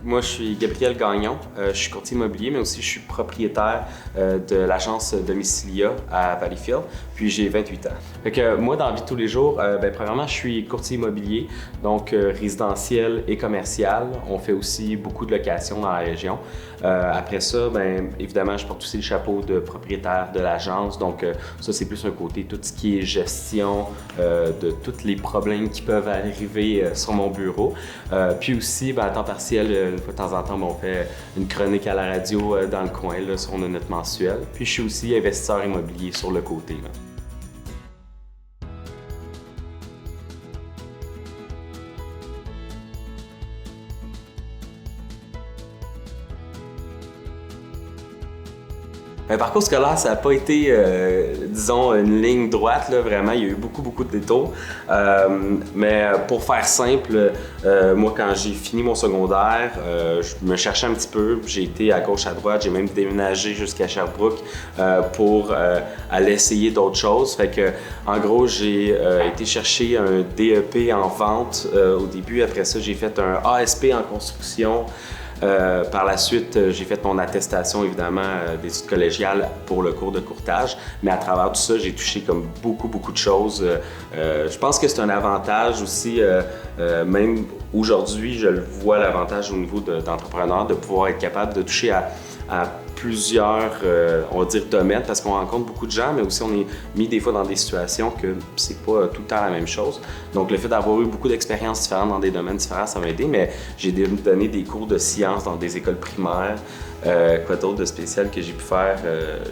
Moi, je suis Gabriel Gagnon. Je suis courtier immobilier, mais aussi je suis propriétaire de l'agence Domicilia à Valleyfield. Puis j'ai 28 ans. Fait que moi, dans la vie de tous les jours, premièrement, je suis courtier immobilier, donc résidentiel et commercial. On fait aussi beaucoup de locations dans la région. Après ça, évidemment, je porte aussi le chapeau de propriétaire de l'agence. Donc ça, c'est plus un côté tout ce qui est gestion de tous les problèmes qui peuvent arriver sur mon bureau. Puis aussi, à temps partiel, une fois de temps en temps, on fait une chronique à la radio dans le coin là, sur notre note mensuelle. Puis je suis aussi investisseur immobilier sur le côté. Là. Un parcours scolaire, ça n'a pas été, disons, une ligne droite, là, vraiment. Il y a eu beaucoup de détours. Mais pour faire simple, moi, quand j'ai fini mon secondaire, je me cherchais un petit peu. J'ai été à gauche, à droite. J'ai même déménagé jusqu'à Sherbrooke pour aller essayer d'autres choses. Fait que, en gros, j'ai été chercher un DEP en vente au début. Après ça, j'ai fait un ASP en construction. Par la suite, j'ai fait mon attestation, évidemment, d'études collégiales pour le cours de courtage. Mais à travers tout ça, j'ai touché comme beaucoup de choses. Je pense que c'est un avantage aussi, même aujourd'hui, je le vois l'avantage au niveau d'entrepreneur de pouvoir être capable de toucher à plusieurs, on va dire, domaines, parce qu'on rencontre beaucoup de gens, mais aussi on est mis des fois dans des situations que c'est pas tout le temps la même chose. Donc le fait d'avoir eu beaucoup d'expériences différentes dans des domaines différents, ça m'a aidé, mais j'ai donné des cours de sciences dans des écoles primaires. Quoi d'autre de spécial que j'ai pu faire?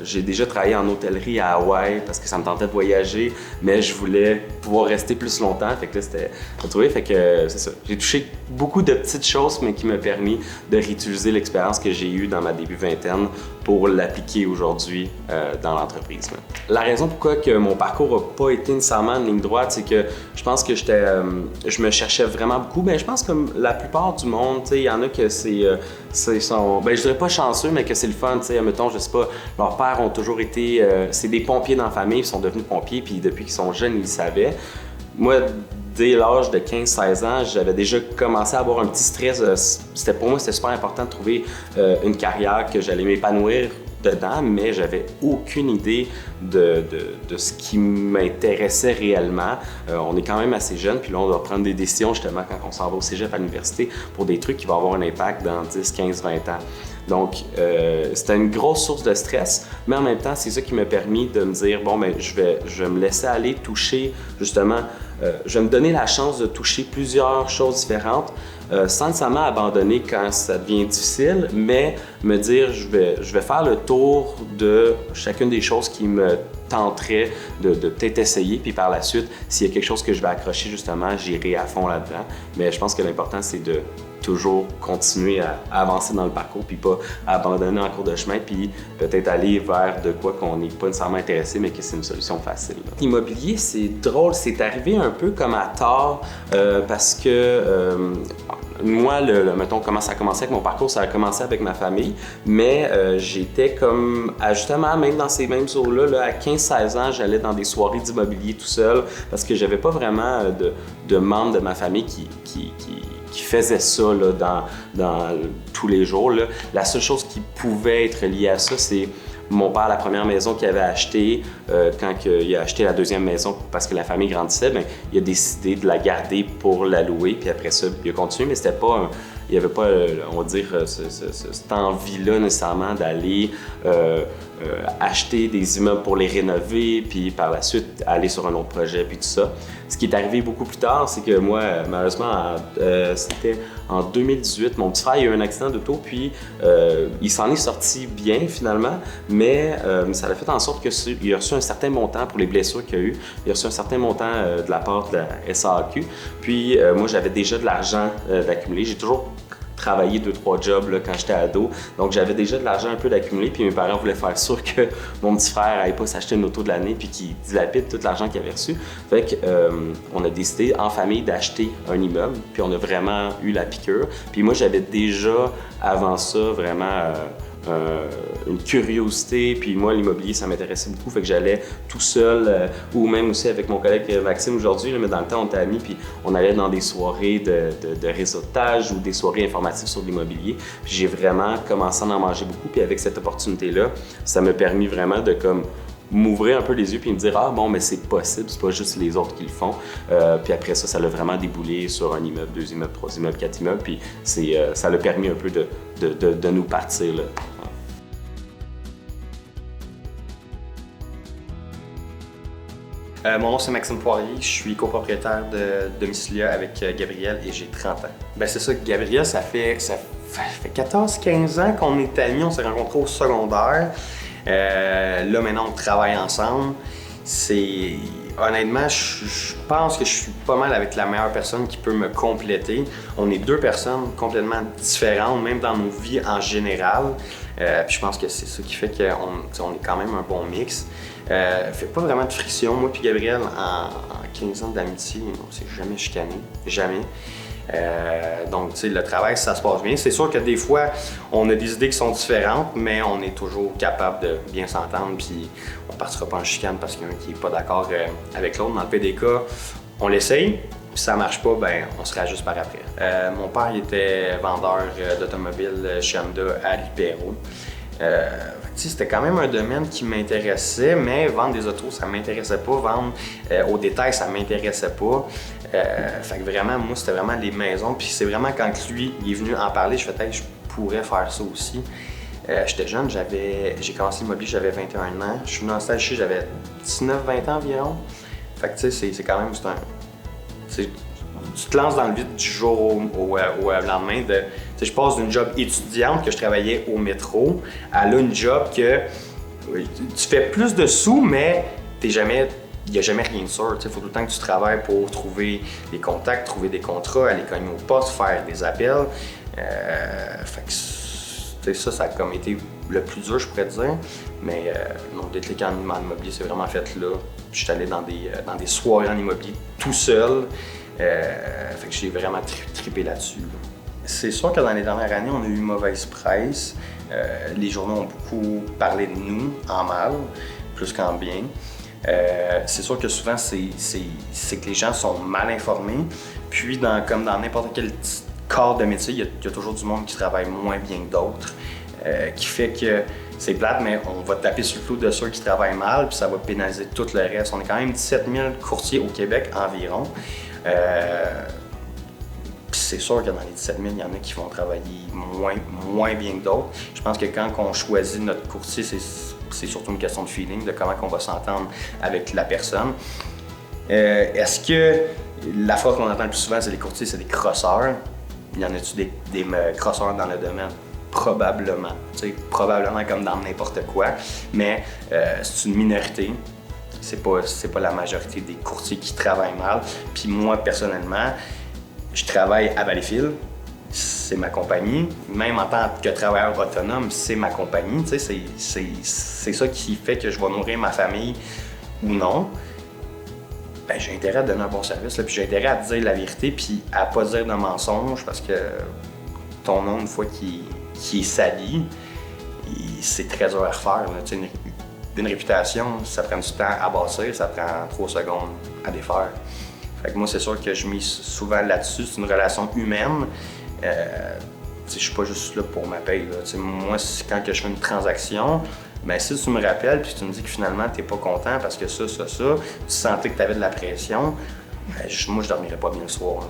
J'ai déjà travaillé en hôtellerie à Hawaï parce que ça me tentait de voyager, mais je voulais pouvoir rester plus longtemps. Fait que là, c'était retrouvé. Fait que c'est ça. J'ai touché beaucoup de petites choses, mais qui m'ont permis de réutiliser l'expérience que j'ai eue dans ma début vingtaine pour l'appliquer aujourd'hui dans l'entreprise. La raison pourquoi que mon parcours n'a pas été nécessairement en ligne droite, c'est que je pense que je me cherchais vraiment beaucoup. Mais je pense que la plupart du monde, il y en a que je dirais pas chanceux, mais que c'est le fun, tu sais, mettons, je sais pas, leurs pères ont toujours été, c'est des pompiers dans la famille, ils sont devenus pompiers, puis depuis qu'ils sont jeunes, ils le savaient. Moi, dès l'âge de 15-16 ans, j'avais déjà commencé à avoir un petit stress. Pour moi, c'était super important de trouver une carrière que j'allais m'épanouir dedans, mais j'avais aucune idée de ce qui m'intéressait réellement. On est quand même assez jeune, puis là, on doit prendre des décisions justement quand on s'en va au cégep à l'université pour des trucs qui vont avoir un impact dans 10, 15, 20 ans. Donc, c'était une grosse source de stress, mais en même temps, c'est ça qui m'a permis de me dire, je vais me laisser aller toucher, justement, je vais me donner la chance de toucher plusieurs choses différentes, sans nécessairement abandonner quand ça devient difficile, mais me dire, je vais faire le tour de chacune des choses qui me tenterait de peut-être essayer, puis par la suite, s'il y a quelque chose que je vais accrocher, justement, j'irai à fond là-dedans. Mais je pense que l'important, c'est de toujours continuer à avancer dans le parcours, puis pas abandonner en cours de chemin, puis peut-être aller vers de quoi qu'on n'est pas nécessairement intéressé, mais que c'est une solution facile. L'immobilier, c'est drôle, c'est arrivé un peu comme à tort, parce que moi, mettons, comment ça a commencé avec mon parcours, ça a commencé avec ma famille, mais j'étais comme, justement, même dans ces mêmes eaux-là, à 15-16 ans, j'allais dans des soirées d'immobilier tout seul, parce que j'avais pas vraiment de membres de ma famille qui faisait ça là, dans tous les jours. Là. La seule chose qui pouvait être liée à ça, c'est mon père, la première maison qu'il avait achetée, quand il a acheté la deuxième maison parce que la famille grandissait, il a décidé de la garder pour la louer. Puis après ça, il a continué, mais c'était pas il n'y avait pas, on va dire, cette envie-là nécessairement d'aller acheter des immeubles pour les rénover, puis par la suite aller sur un autre projet, puis tout ça. Ce qui est arrivé beaucoup plus tard, c'est que moi, malheureusement, c'était en 2018, mon petit frère a eu un accident d'auto, puis il s'en est sorti bien finalement, mais ça a fait en sorte qu'il a reçu un certain montant pour les blessures qu'il a eues. Il a reçu un certain montant de la part de la SAQ. Puis moi, j'avais déjà de l'argent d'accumuler. J'ai toujours travaillé 2-3 jobs là, quand j'étais ado. Donc, j'avais déjà de l'argent un peu d'accumuler, puis mes parents voulaient faire sûr que mon petit frère n'allait pas s'acheter une auto de l'année puis qu'il dilapide tout l'argent qu'il avait reçu. Fait que, on a décidé en famille d'acheter un immeuble, puis on a vraiment eu la piqûre. Puis moi, j'avais déjà, avant ça, vraiment une curiosité, puis moi, l'immobilier, ça m'intéressait beaucoup, fait que j'allais tout seul, ou même aussi avec mon collègue Maxime aujourd'hui, mais dans le temps, on était amis, puis on allait dans des soirées de réseautage ou des soirées informatives sur l'immobilier. Puis j'ai vraiment commencé à en manger beaucoup, puis avec cette opportunité-là, ça m'a permis vraiment de comme m'ouvrir un peu les yeux puis me dire ah bon mais c'est possible, c'est pas juste les autres qui le font. Puis après ça l'a vraiment déboulé sur un immeuble, 2 immeubles, 3 immeubles, 4 immeubles, puis ça l'a permis un peu de nous partir là. Mon nom c'est Maxime Poirier, je suis copropriétaire de Domicilia avec Gabriel et j'ai 30 ans. Ben c'est ça, Gabriel, ça fait 14-15 ans qu'on est amis, on s'est rencontrés au secondaire. Là maintenant on travaille ensemble. Honnêtement, je pense que je suis pas mal avec la meilleure personne qui peut me compléter. On est deux personnes complètement différentes, même dans nos vies en général. Puis je pense que c'est ça qui fait qu'on est quand même un bon mix. Fait pas vraiment de friction. Moi puis Gabriel, en 15 ans d'amitié, on s'est jamais chicané. Jamais. Donc, tu sais, le travail, ça se passe bien. C'est sûr que des fois, on a des idées qui sont différentes, mais on est toujours capable de bien s'entendre, puis on partira pas en chicane parce qu'il y en a un qui n'est pas d'accord avec l'autre. Dans le pire des cas, on l'essaye, puis si ça marche pas, ben on se réajuste par après. Mon père, il était vendeur d'automobiles chez Honda à Libéraux. C'était quand même un domaine qui m'intéressait, mais vendre des autos, ça m'intéressait pas. Vendre au détail, ça m'intéressait pas. Fait que vraiment, moi, c'était vraiment les maisons. Puis c'est vraiment quand lui, il est venu en parler, je fais je pourrais faire ça aussi. J'étais jeune, j'ai commencé l'immobilier, j'avais 21 ans. Je suis venu en stage ici, j'avais 19-20 ans environ. Fait que tu sais, c'est quand même, tu te lances dans le vide du jour au lendemain. Je passe d'une job étudiante que je travaillais au métro à là une job que tu fais plus de sous, mais il n'y a jamais rien de sûr. Il faut tout le temps que tu travailles pour trouver des contacts, trouver des contrats, aller cogner au poste, faire des appels. Fait que ça a comme été le plus dur, je pourrais te dire. Mais mon déclic en immobilier, c'est vraiment fait là. Je suis allé dans des soirées en immobilier tout seul. Fait que j'ai vraiment trippé là-dessus. C'est sûr que dans les dernières années, on a eu une mauvaise presse. Les journaux ont beaucoup parlé de nous, en mal, plus qu'en bien. C'est sûr que souvent, c'est que les gens sont mal informés. Puis, comme dans n'importe quel corps de métier, il y a toujours du monde qui travaille moins bien que d'autres. Qui fait que c'est plate, mais on va taper sur le clou de ceux qui travaillent mal, puis ça va pénaliser tout le reste. On est quand même 17 000 courtiers au Québec environ. C'est sûr que dans les 17 000, il y en a qui vont travailler moins bien que d'autres. Je pense que quand on choisit notre courtier, c'est surtout une question de feeling, de comment on va s'entendre avec la personne. Est-ce que la phrase qu'on entend le plus souvent, c'est les courtiers, c'est des crosseurs? Y en a-tu des crosseurs dans le domaine? Probablement. Probablement comme dans n'importe quoi, mais c'est une minorité. C'est pas la majorité des courtiers qui travaillent mal. Puis moi, personnellement, je travaille à Valleyfield, c'est ma compagnie. Même en tant que travailleur autonome, c'est ma compagnie. C'est ça qui fait que je vais nourrir ma famille ou non. Ben, j'ai intérêt à donner un bon service, là, puis j'ai intérêt à te dire la vérité, puis à pas dire de mensonge, parce que ton nom, une fois qu'il est sali, c'est très dur à refaire. Là. Une réputation, ça prend du temps à bâtir, ça prend 3 secondes à défaire. Fait que moi, c'est sûr que je mise souvent là-dessus. C'est une relation humaine. Je suis pas juste là pour ma paye. Moi, quand je fais une transaction, ben, si tu me rappelles puis tu me dis que finalement, tu n'es pas content parce que ça, tu sentais que tu avais de la pression, ben, moi, je dormirais pas bien le soir. Là.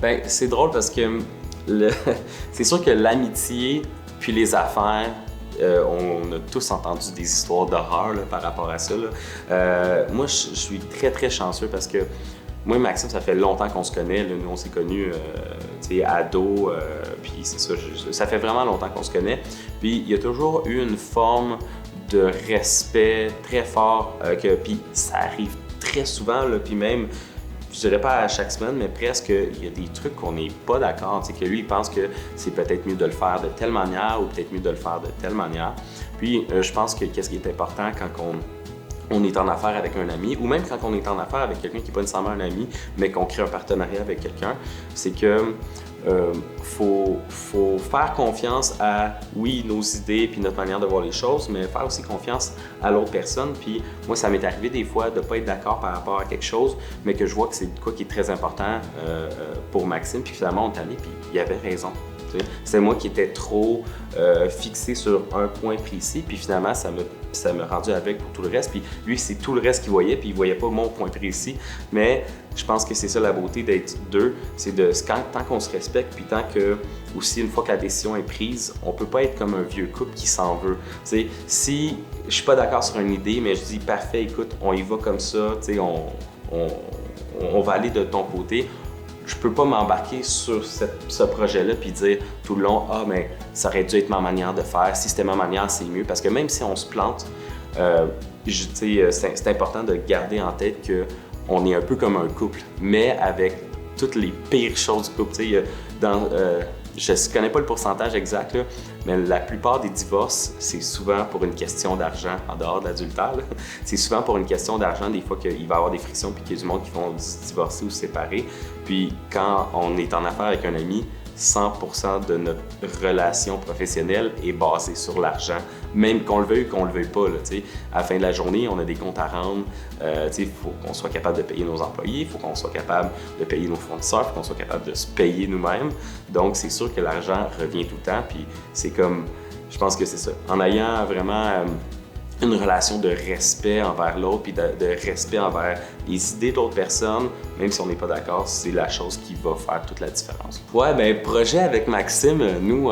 Ben, c'est drôle parce que c'est sûr que l'amitié puis les affaires, on a tous entendu des histoires d'horreur là, par rapport à ça. Moi, je suis très, très chanceux parce que moi et Maxime, ça fait longtemps qu'on se connaît. Là. Nous, on s'est connus ados, puis c'est ça, ça fait vraiment longtemps qu'on se connaît. Puis il y a toujours eu une forme de respect très fort, puis ça arrive très souvent, là, puis même je dirais pas à chaque semaine, mais presque, il y a des trucs qu'on n'est pas d'accord. Tu sais, que lui, il pense que c'est peut-être mieux de le faire de telle manière ou peut-être mieux de le faire de telle manière. Puis, je pense que qu'est-ce qui est important quand on est en affaires avec un ami, ou même quand on est en affaires avec quelqu'un qui n'est pas nécessairement un ami, mais qu'on crée un partenariat avec quelqu'un, c'est que faut faire confiance à, oui, nos idées puis notre manière de voir les choses, mais faire aussi confiance à l'autre personne. Puis moi, ça m'est arrivé des fois de ne pas être d'accord par rapport à quelque chose, mais que je vois que c'est quoi qui est très important pour Maxime, puis finalement, on est allé, puis il avait raison. C'est moi qui étais trop fixé sur un point précis, puis finalement, ça m'a rendu avec pour tout le reste. Puis lui, c'est tout le reste qu'il voyait, puis il voyait pas mon point précis. Mais je pense que c'est ça la beauté d'être deux, c'est tant qu'on se respecte, puis tant que, aussi, une fois que la décision est prise, on peut pas être comme un vieux couple qui s'en veut. T'sais, si je suis pas d'accord sur une idée, mais je dis, parfait, écoute, on y va comme ça, on va aller de ton côté. Je peux pas m'embarquer sur ce projet-là puis dire tout le long, ah, mais ça aurait dû être ma manière de faire. Si c'était ma manière, c'est mieux. Parce que même si on se plante, c'est important de garder en tête qu'on est un peu comme un couple, mais avec toutes les pires choses du couple. Je ne connais pas le pourcentage exact, là, mais la plupart des divorces, c'est souvent pour une question d'argent, en dehors de l'adultère. C'est souvent pour une question d'argent, des fois qu'il va y avoir des frictions puis qu'il y a du monde qui vont se divorcer ou se séparer. Puis quand on est en affaire avec un ami, 100% de notre relation professionnelle est basée sur l'argent, même qu'on le veuille ou qu'on le veuille pas. Là, à la fin de la journée, on a des comptes à rendre. Il faut qu'on soit capable de payer nos employés, il faut qu'on soit capable de payer nos fournisseurs, il faut qu'on soit capable de se payer nous-mêmes. Donc, c'est sûr que l'argent revient tout le temps. Puis c'est comme, je pense que c'est ça. En ayant vraiment une relation de respect envers l'autre, puis de respect envers les idées d'autres personnes, même si on n'est pas d'accord, c'est la chose qui va faire toute la différence. Ouais, ben projet avec Maxime, nous,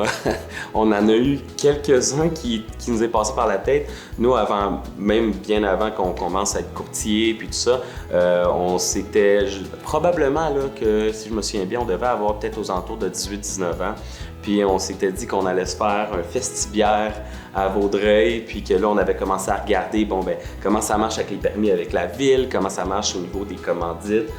on en a eu quelques-uns qui nous est passé par la tête. Nous, même bien avant qu'on commence à être courtier, puis tout ça, on s'était probablement, là, que si je me souviens bien, on devait avoir peut-être aux alentours de 18-19 ans. Puis on s'était dit qu'on allait se faire un festibiaire à Vaudreuil, puis que là, on avait commencé à regarder, comment ça marche avec les permis avec la ville, comment ça marche au niveau des commandites,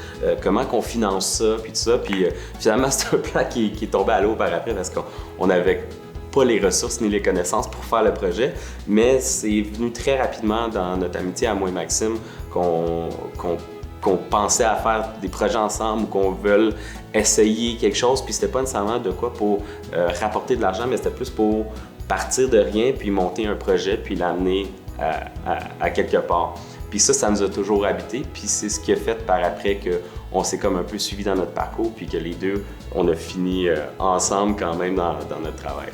comment qu'on finance ça, puis tout ça. Puis finalement, c'est un plan qui est tombé à l'eau par après parce qu'on n'avait pas les ressources ni les connaissances pour faire le projet, mais c'est venu très rapidement dans notre amitié à moi et Maxime qu'on pensait à faire des projets ensemble ou qu'on veut essayer quelque chose, puis c'était pas nécessairement de quoi pour rapporter de l'argent, mais c'était plus pour partir de rien, puis monter un projet, puis l'amener à quelque part. Puis ça nous a toujours habité, puis c'est ce qui a fait par après qu'on s'est comme un peu suivi dans notre parcours, puis que les deux, on a fini ensemble quand même dans notre travail.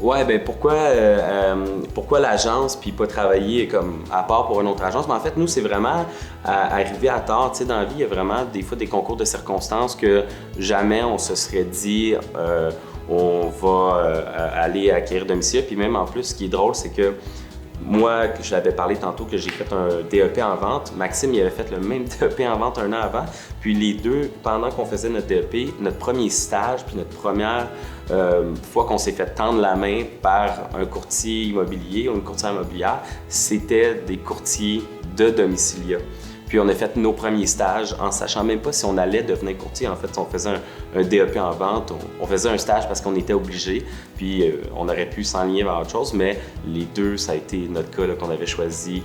Ouais, ben pourquoi l'agence puis pas travailler comme à part pour une autre agence? Mais en fait, nous, c'est vraiment arrivé à tard. Tu sais, dans la vie, il y a vraiment des fois des concours de circonstances que jamais on se serait dit on va aller acquérir domicile. Puis même en plus, ce qui est drôle, c'est que moi, je l'avais parlé tantôt que j'ai fait un DEP en vente. Maxime, il avait fait le même DEP en vente un an avant. Puis les deux, pendant qu'on faisait notre DEP, notre premier stage, puis notre première fois qu'on s'est fait tendre la main par un courtier immobilier ou une courtière immobilière, c'était des courtiers de domicilia. Puis on a fait nos premiers stages en sachant même pas si on allait devenir courtier. En fait, on faisait un DEP en vente, on faisait un stage parce qu'on était obligé, puis on aurait pu s'enligner vers autre chose, mais les deux, ça a été notre cas là, qu'on avait choisi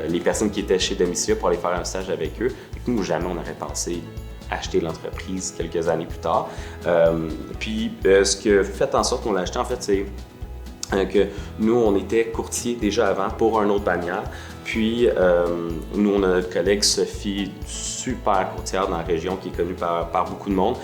les personnes qui étaient chez Domicilia pour aller faire un stage avec eux. Et nous, jamais on aurait pensé acheter l'entreprise quelques années plus tard. Puis ce qui a fait en sorte qu'on l'a acheté, en fait, c'est que nous, on était courtier déjà avant pour un autre bannière. Puis, nous, on a notre collègue Sophie, super courtière dans la région, qui est connue par beaucoup de monde,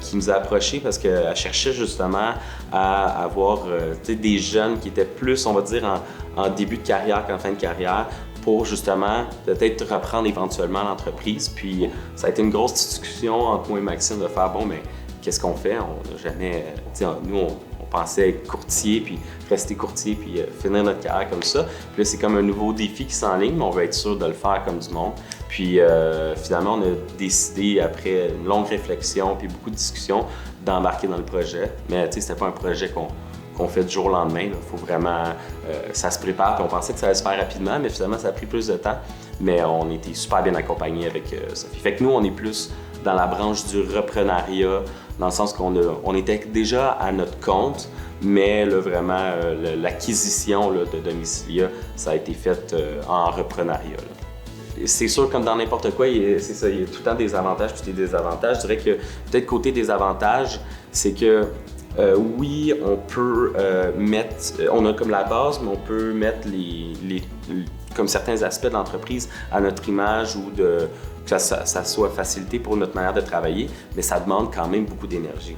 qui nous a approchés parce qu'elle cherchait justement à avoir des jeunes qui étaient plus, on va dire, en début de carrière qu'en fin de carrière, pour justement peut-être reprendre éventuellement l'entreprise. Puis, ça a été une grosse discussion entre moi et Maxime de faire, mais qu'est-ce qu'on fait? On n'a jamais, nous, on pensait être courtier, puis rester courtier, puis finir notre carrière comme ça. Puis là, c'est comme un nouveau défi qui s'enligne, mais on va être sûr de le faire comme du monde. Puis finalement, on a décidé, après une longue réflexion, puis beaucoup de discussions, d'embarquer dans le projet. Mais tu sais, c'était pas un projet qu'on qu'on fait du jour au lendemain. Il faut vraiment, ça se prépare, puis on pensait que ça allait se faire rapidement, mais finalement, ça a pris plus de temps. Mais on était super bien accompagnés avec Sophie. Fait que nous, on est plus dans la branche du reprenariat, dans le sens qu'on était déjà à notre compte, mais là, vraiment, l'acquisition là, de Domicilia, ça a été fait en reprenariat. Là. C'est sûr, comme dans n'importe quoi, c'est ça, il y a tout le temps des avantages puis des désavantages. Je dirais que peut-être côté des avantages, c'est que oui, on peut on a comme la base, mais on peut mettre comme certains aspects de l'entreprise à notre image ou que ça soit facilité pour notre manière de travailler, mais ça demande quand même beaucoup d'énergie.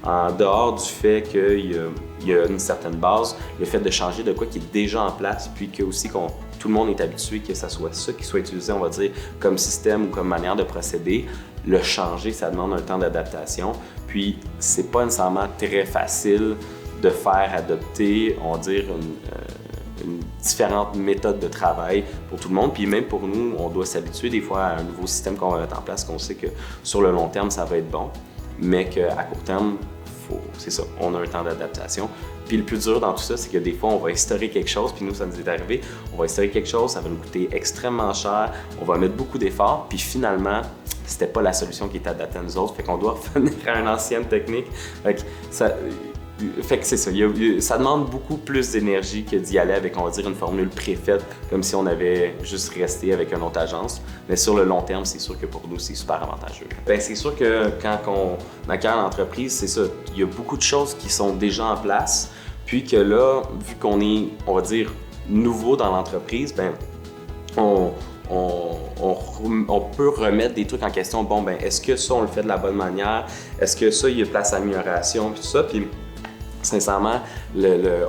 En dehors du fait qu'il y a une certaine base, le fait de changer de quoi qui est déjà en place, puis que aussi tout le monde est habitué que ça soit ça qui soit utilisé, on va dire, comme système ou comme manière de procéder, le changer, ça demande un temps d'adaptation. Puis, c'est pas nécessairement très facile de faire adopter, on va dire, une différente méthode de travail pour tout le monde. Puis même pour nous, on doit s'habituer des fois à un nouveau système qu'on va mettre en place, qu'on sait que sur le long terme, ça va être bon, mais qu'à court terme, c'est ça, on a un temps d'adaptation. Puis le plus dur dans tout ça, c'est que des fois, on va instaurer quelque chose, puis nous, ça nous est arrivé, on va instaurer quelque chose, ça va nous coûter extrêmement cher, on va mettre beaucoup d'efforts, puis finalement, c'était pas la solution qui était adaptée à nous autres, fait qu'on doit revenir à une ancienne technique. Fait que c'est ça, ça demande beaucoup plus d'énergie que d'y aller avec, on va dire, une formule préfaite, comme si on avait juste resté avec une autre agence. Mais sur le long terme, c'est sûr que pour nous, c'est super avantageux. Bien, c'est sûr que quand on acquiert l'entreprise, c'est ça, il y a beaucoup de choses qui sont déjà en place, puis que là, vu qu'on est, on va dire, nouveau dans l'entreprise, bien, on peut remettre des trucs en question. Bon, ben, est-ce que ça, on le fait de la bonne manière? Est-ce que ça, il y a place à amélioration? Puis tout ça. Puis, sincèrement,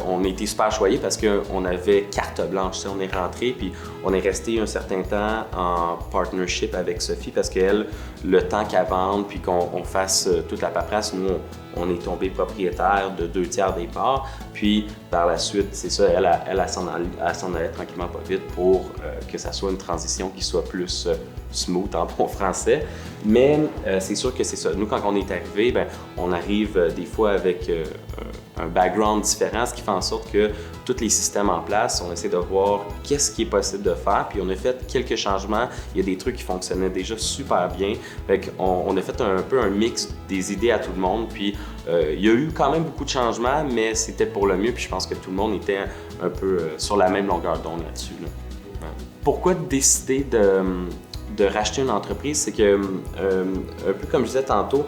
on a été super choyés parce qu'on avait carte blanche. On est rentré puis on est resté un certain temps en partnership avec Sophie parce qu'elle, le temps qu'elle vende puis qu'on fasse toute la paperasse, nous, on est tombé propriétaire de 2/3 des parts. Puis par la suite, c'est ça, elle s'en allait tranquillement pas vite pour que ça soit une transition qui soit plus smooth en bon français. Mais c'est sûr que c'est ça. Nous, quand on est arrivé, ben, on arrive des fois avec un background différent, ce qui fait en sorte que tous les systèmes en place, on essaie de voir qu'est-ce qui est possible de faire. Puis on a fait quelques changements. Il y a des trucs qui fonctionnaient déjà super bien. Fait on a fait un peu un mix des idées à tout le monde. Puis il y a eu quand même beaucoup de changements, mais c'était pour le mieux. Puis je pense que tout le monde était un peu sur la même longueur d'onde là-dessus. Là. Pourquoi décider de racheter une entreprise? C'est que, un peu comme je disais tantôt,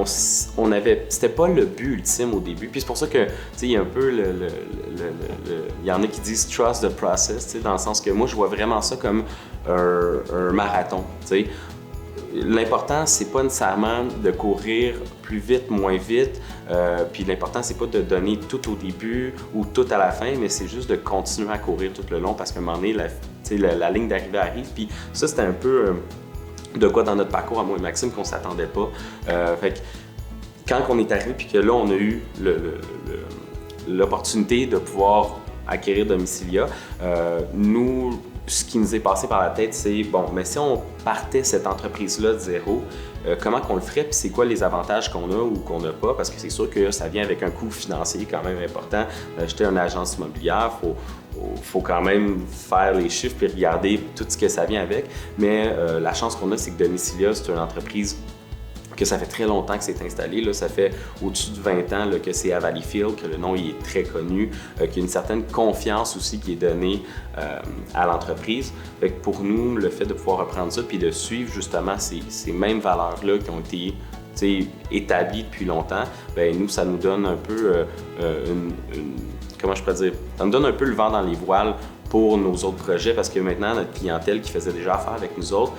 c'était pas le but ultime au début. Puis c'est pour ça que, tu sais, il y a un peu il y en a qui disent « trust the process », tu sais, dans le sens que moi, je vois vraiment ça comme un marathon, tu sais. L'important, c'est pas nécessairement de courir plus vite, moins vite. Puis l'important, c'est pas de donner tout au début ou tout à la fin, mais c'est juste de continuer à courir tout le long parce qu'à un moment donné, la ligne d'arrivée arrive. Puis ça, c'était un peu de quoi dans notre parcours, à moi et Maxime, qu'on s'attendait pas. Fait que quand on est arrivé, puis que là, on a eu l'opportunité de pouvoir acquérir Domicilia, nous, ce qui nous est passé par la tête, c'est bon, mais si on partait cette entreprise-là de zéro, comment qu'on le ferait, puis c'est quoi les avantages qu'on a ou qu'on n'a pas, parce que c'est sûr que ça vient avec un coût financier quand même important. D'acheter une agence immobilière, faut quand même faire les chiffres et regarder tout ce que ça vient avec. Mais la chance qu'on a, c'est que Domicilia, c'est une entreprise que ça fait très longtemps que c'est installé. Là, ça fait au-dessus de 20 ans là, que c'est à Valleyfield, que le nom il est très connu, qu'il y a une certaine confiance aussi qui est donnée à l'entreprise. Fait que pour nous, le fait de pouvoir reprendre ça puis de suivre justement ces mêmes valeurs-là qui ont été établies depuis longtemps, bien, nous, ça nous donne un peu comment je pourrais dire? Ça nous donne un peu le vent dans les voiles pour nos autres projets parce que maintenant, notre clientèle qui faisait déjà affaire avec nous autres,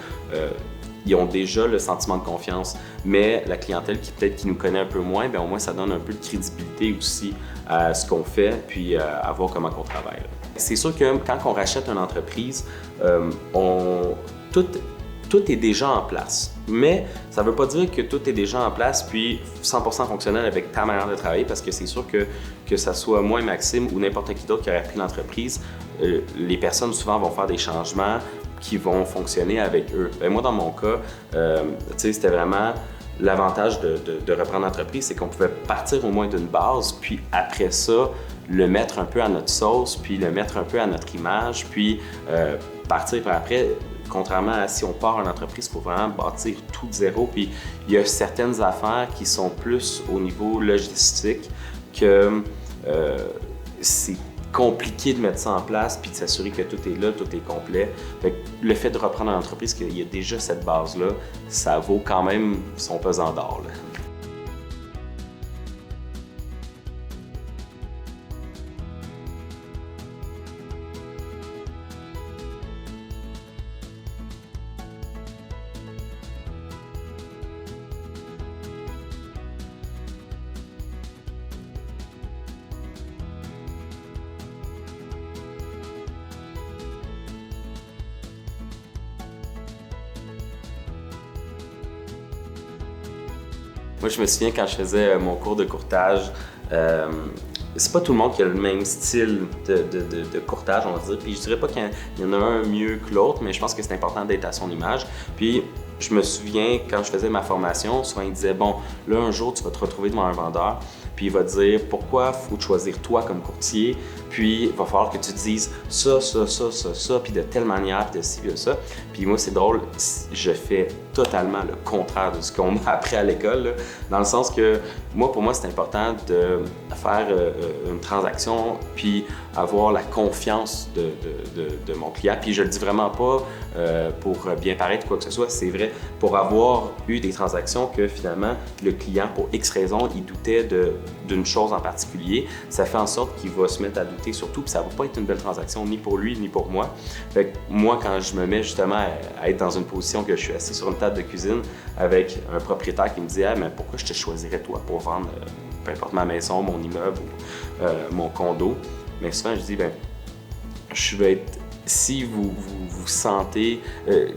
ils ont déjà le sentiment de confiance, mais la clientèle qui nous connaît un peu moins, bien, au moins ça donne un peu de crédibilité aussi à ce qu'on fait, puis à voir comment on travaille. C'est sûr que quand on rachète une entreprise, tout est déjà en place. Mais ça ne veut pas dire que tout est déjà en place puis 100% fonctionnel avec ta manière de travailler parce que c'est sûr que ça soit moi et Maxime ou n'importe qui d'autre qui aurait pris l'entreprise, les personnes souvent vont faire des changements qui vont fonctionner avec eux. Moi, dans mon cas, c'était vraiment l'avantage de reprendre l'entreprise, c'est qu'on pouvait partir au moins d'une base, puis après ça, le mettre un peu à notre sauce, puis le mettre un peu à notre image, puis partir par après. Contrairement à si on part en entreprise, il faut vraiment bâtir tout de zéro. Puis il y a certaines affaires qui sont plus au niveau logistique que c'est compliqué de mettre ça en place puis de s'assurer que tout est là, tout est complet. Fait que le fait de reprendre l'entreprise, qu'il y a déjà cette base-là, ça vaut quand même son pesant d'or. Moi, je me souviens quand je faisais mon cours de courtage, c'est pas tout le monde qui a le même style de courtage, on va dire. Puis je dirais pas qu'il y en a un mieux que l'autre, mais je pense que c'est important d'être à son image. Puis je me souviens quand je faisais ma formation, souvent il disait bon, là un jour tu vas te retrouver devant un vendeur, puis il va te dire pourquoi il faut te choisir toi comme courtier, puis il va falloir que tu te dises ça, puis de telle manière, puis de ci, puis de ça. Puis moi, c'est drôle, je fais totalement le contraire de ce qu'on m'a appris à l'école, là, dans le sens que moi, pour moi, c'est important de faire une transaction, puis avoir la confiance de mon client. Puis je le dis vraiment pas pour bien paraître ou quoi que ce soit, c'est vrai pour avoir eu des transactions que finalement, le client, pour X raisons, il doutait d'une chose en particulier. Ça fait en sorte qu'il va se mettre à douter surtout, puis ça va pas être une belle transaction ni pour lui ni pour moi. Fait que moi, quand je me mets justement à être dans une position que je suis assis sur une table de cuisine avec un propriétaire qui me dit « Ah, mais pourquoi je te choisirais toi pour vendre peu importe ma maison, mon immeuble ou mon condo? » Mais souvent, je dis « ben je vais être... » Si vous sentez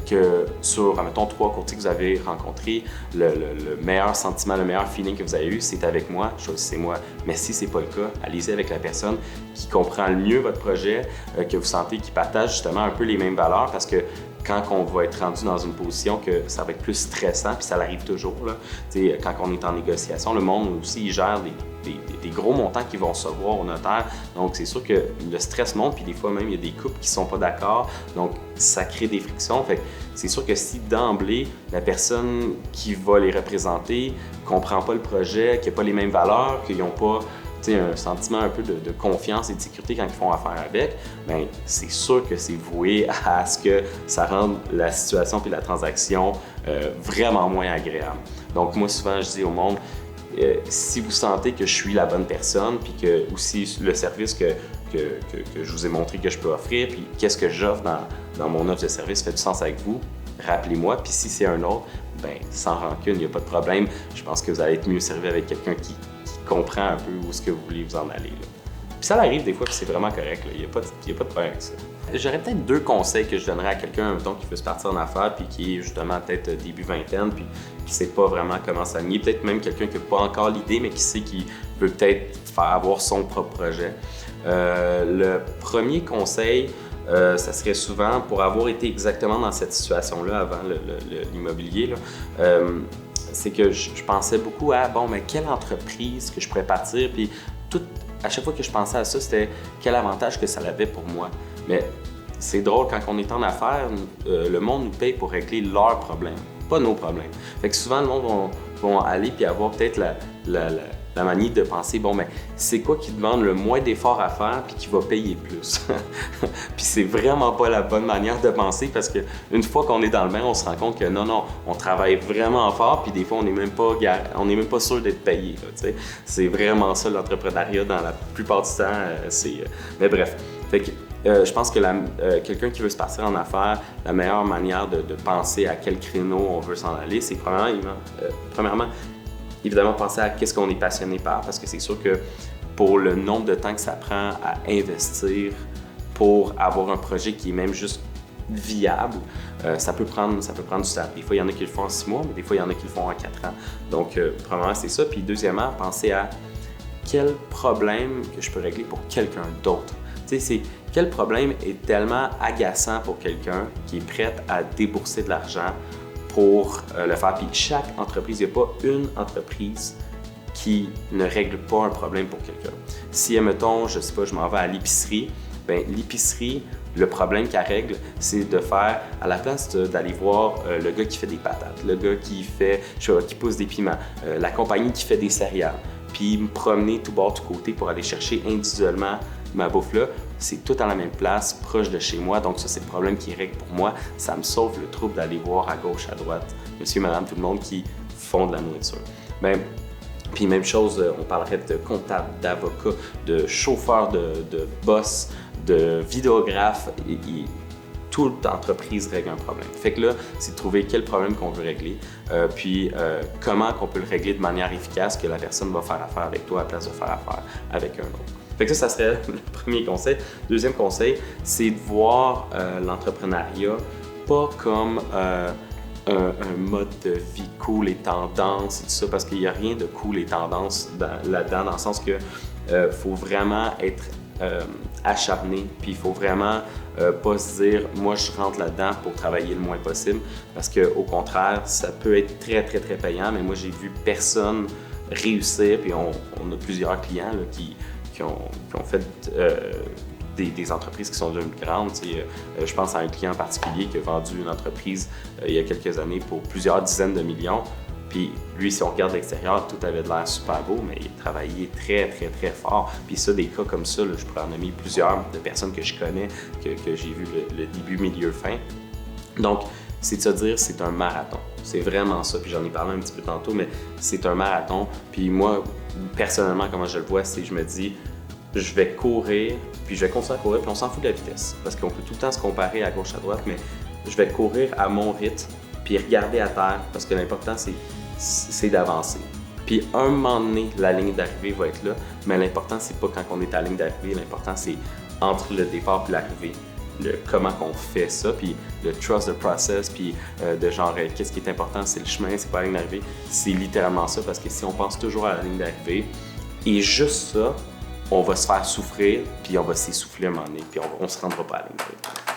que sur, admettons, 3 courtiers que vous avez rencontrés, le meilleur sentiment, le meilleur feeling que vous avez eu, c'est avec moi, choisissez-moi. Mais si ce n'est pas le cas, allez-y avec la personne qui comprend le mieux votre projet, que vous sentez qui partage justement un peu les mêmes valeurs, parce que quand on va être rendu dans une position que ça va être plus stressant, puis ça l'arrive toujours, là, quand on est en négociation, le monde aussi, il gère des gros montants qu'ils vont recevoir au notaire. Donc, c'est sûr que le stress monte, puis des fois même, il y a des couples qui ne sont pas d'accord. Donc, ça crée des frictions. Fait que c'est sûr que si d'emblée, la personne qui va les représenter ne comprend pas le projet, qui n'a pas les mêmes valeurs, qu'ils n'ont pas un sentiment un peu de confiance et de sécurité quand ils font affaire avec, bien, c'est sûr que c'est voué à ce que ça rende la situation puis la transaction vraiment moins agréable. Donc, moi, souvent, je dis au monde, si vous sentez que je suis la bonne personne, puis que aussi le service que je vous ai montré que je peux offrir, puis qu'est-ce que j'offre dans mon offre de service fait du sens avec vous, rappelez-moi. Puis si c'est un autre, bien, sans rancune, il n'y a pas de problème. Je pense que vous allez être mieux servi avec quelqu'un qui comprend un peu où est-ce que vous voulez vous en aller. Là. Puis ça arrive des fois, puis c'est vraiment correct. Il n'y a pas de problème avec ça. J'aurais peut-être 2 conseils que je donnerais à quelqu'un qui veut se partir en affaires, puis qui est justement peut-être début vingtaine, puis qui ne sait pas vraiment comment s'aligner. Peut-être même quelqu'un qui n'a pas encore l'idée, mais qui sait qu'il veut peut-être avoir son propre projet. Le premier conseil, ça serait souvent, pour avoir été exactement dans cette situation-là avant l'immobilier, là, c'est que je pensais beaucoup à, bon, mais quelle entreprise que je pourrais partir, puis à chaque fois que je pensais à ça, c'était quel avantage que ça avait pour moi. Mais c'est drôle, quand on est en affaires, le monde nous paye pour régler leurs problèmes, pas nos problèmes. Fait que souvent, le monde va aller puis avoir peut-être la manie de penser, bon, mais c'est quoi qui demande le moins d'efforts à faire puis qui va payer plus? Puis c'est vraiment pas la bonne manière de penser, parce qu'une fois qu'on est dans le bain, on se rend compte que non, on travaille vraiment fort, puis des fois, on n'est même pas sûr d'être payé. Là, c'est vraiment ça l'entrepreneuriat dans la plupart du temps. Mais bref, fait que, je pense que quelqu'un qui veut se partir en affaires, la meilleure manière de penser à quel créneau on veut s'en aller, c'est premièrement, évidemment, penser à qu'est-ce qu'on est passionné par, parce que c'est sûr que pour le nombre de temps que ça prend à investir pour avoir un projet qui est même juste viable, ça peut prendre du temps. Des fois, il y en a qui le font en 6 mois, mais des fois, il y en a qui le font en 4 ans. Donc, premièrement, c'est ça. Puis deuxièmement, penser à quel problème que je peux régler pour quelqu'un d'autre. Tu sais, quel problème est tellement agaçant pour quelqu'un qui est prêt à débourser de l'argent pour le faire. Puis chaque entreprise, il n'y a pas une entreprise qui ne règle pas un problème pour quelqu'un. Si, admettons, je sais pas, je m'en vais à l'épicerie, bien, l'épicerie, le problème qu'elle règle, c'est de faire, à la place d'aller voir le gars qui fait des patates, le gars qui pousse des piments, la compagnie qui fait des céréales, puis me promener tout bord, tout côté pour aller chercher individuellement ma bouffe-là, c'est tout à la même place, proche de chez moi, donc ça, c'est le problème qui règle pour moi. Ça me sauve le trouble d'aller voir à gauche, à droite, monsieur, madame, tout le monde qui font de la nourriture. Bien, puis même chose, on parlerait de comptable, d'avocat, de chauffeur, de boss, de vidéographe, et toute entreprise règle un problème. Fait que là, c'est de trouver quel problème qu'on veut régler, puis comment qu'on peut le régler de manière efficace que la personne va faire affaire avec toi à la place de faire affaire avec un autre. Fait que ça serait le premier conseil. Deuxième conseil, c'est de voir l'entrepreneuriat pas comme un mode de vie cool et tendance et tout ça, parce qu'il n'y a rien de cool et tendance là-dedans, dans le sens que faut vraiment être acharné, puis il faut vraiment pas se dire « moi je rentre là-dedans pour travailler le moins possible », parce qu'au contraire, ça peut être très très très payant, mais moi j'ai vu personne réussir, puis on a plusieurs clients là, qui ont fait des entreprises qui sont devenues grandes. Je pense à un client particulier qui a vendu une entreprise il y a quelques années pour plusieurs dizaines de millions. Puis lui, si on regarde l'extérieur, tout avait de l'air super beau, mais il travaillait très, très, très fort. Puis ça, des cas comme ça, là, je pourrais en nommer plusieurs de personnes que je connais, que j'ai vu le début, milieu, fin. Donc, c'est de se dire, c'est un marathon. C'est vraiment ça. Puis j'en ai parlé un petit peu tantôt, mais c'est un marathon. Puis moi, personnellement, comment je le vois, c'est que je me dis, je vais courir, puis je vais continuer à courir, puis on s'en fout de la vitesse. Parce qu'on peut tout le temps se comparer à gauche, à droite, mais je vais courir à mon rythme, puis regarder à terre, parce que l'important, c'est d'avancer. Puis un moment donné, la ligne d'arrivée va être là, mais l'important, c'est pas quand on est à la ligne d'arrivée, l'important, c'est entre le départ et l'arrivée. Comment qu'on fait ça, puis le trust the process, puis de genre, qu'est-ce qui est important, c'est le chemin, c'est pas la ligne d'arrivée. C'est littéralement ça, parce que si on pense toujours à la ligne d'arrivée, et juste ça, on va se faire souffrir, puis on va s'essouffler à un moment donné, puis on se rendra pas à la ligne d'arrivée.